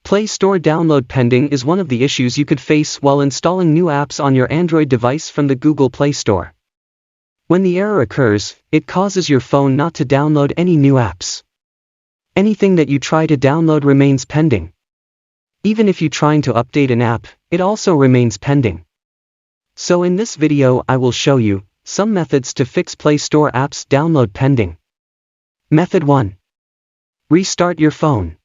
Play Store download pending is one of the issues you could face while installing new apps on your Android device from the Google Play Store. When the error occurs, it causes your phone not to download any new apps. Anything that you try to download remains pending. Even if you're trying to update an app, it also remains pending. So in this video I will show you some methods to fix Play Store apps download pending. Method 1. Restart your phone.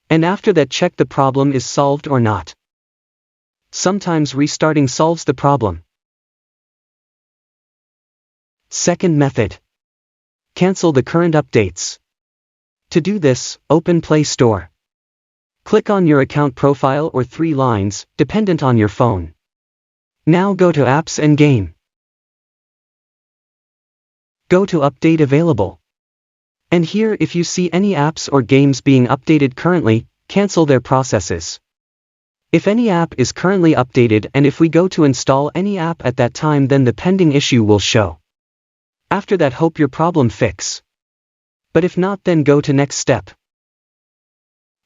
And after that, check the problem is solved or not. Sometimes restarting solves the problem. Second method. Cancel the current updates. To do this, open Play Store. Click on your account profile or 3 lines, dependent on your phone. Now go to Apps and Game. Go to Update Available. And here, if you see any apps or games being updated currently, cancel their processes. If any app is currently updated and if we go to install any app at that time, then the pending issue will show. After that, hope your problem fix. But if not, then go to next step.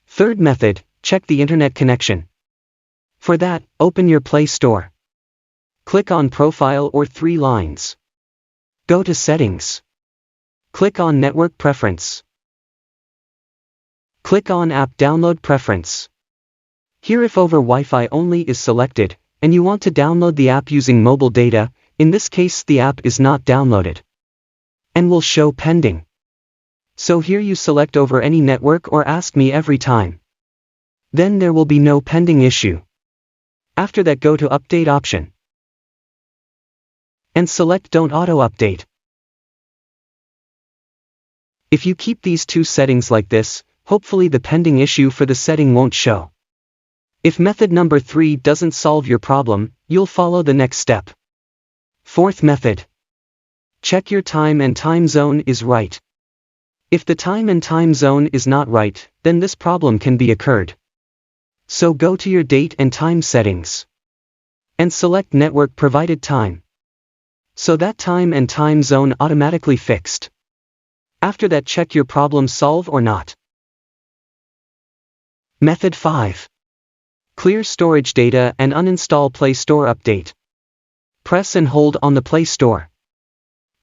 Third method, check the internet connection. For that, open your Play Store. Click on Profile or 3 lines. Go to Settings. Click on Network Preference. Click on App Download Preference. Here, if over Wi-Fi only is selected, and you want to download the app using mobile data, in this case the app is not downloaded. And will show pending. So here you select over any network or Ask Me every time. Then there will be no pending issue. After that, go to Update option. And select Don't Auto Update. If you keep these 2 settings like this, hopefully the pending issue for the setting won't show. If method number 3 doesn't solve your problem, you'll follow the next step. Fourth method. Check your time and time zone is right. If the time and time zone is not right, then this problem can be occurred. So go to your date and time settings. And select network provided time. So that time and time zone automatically fixed. After that, check your problem solve or not. Method 5. Clear storage data and uninstall Play Store update. Press and hold on the Play Store.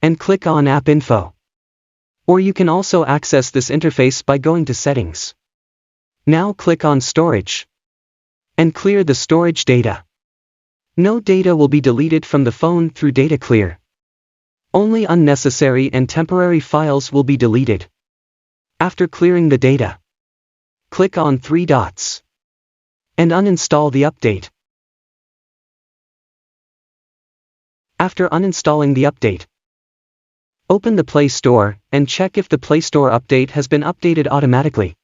And click on App Info. Or you can also access this interface by going to Settings. Now click on Storage. And clear the storage data. No data will be deleted from the phone through data clear. Only unnecessary and temporary files will be deleted. After clearing the data, click on 3 dots. And uninstall the update. After uninstalling the update, open the Play Store and check if the Play Store update has been updated automatically.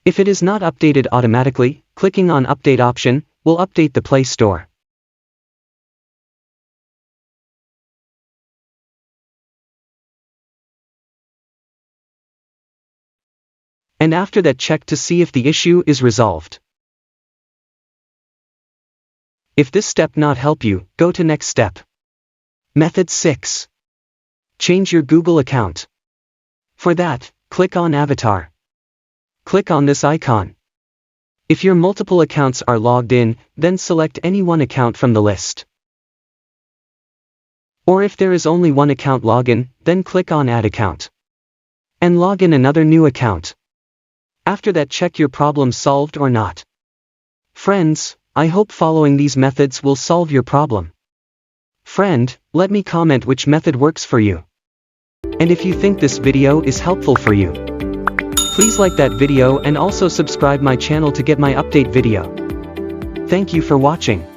If it is not updated automatically, clicking on Update option will update the Play Store. And after that, check to see if the issue is resolved. If this step not help you, go to next step. Method 6. Change your Google account. For that, click on Avatar. Click on this icon. If your multiple accounts are logged in, then select any one account from the list. Or if there is only one account login, then click on Add Account. And log in another new account. After that, check your problem solved or not. Friends, I hope following these methods will solve your problem. Friend, let me comment which method works for you. And if you think this video is helpful for you, please like that video and also subscribe my channel to get my update video. Thank you for watching.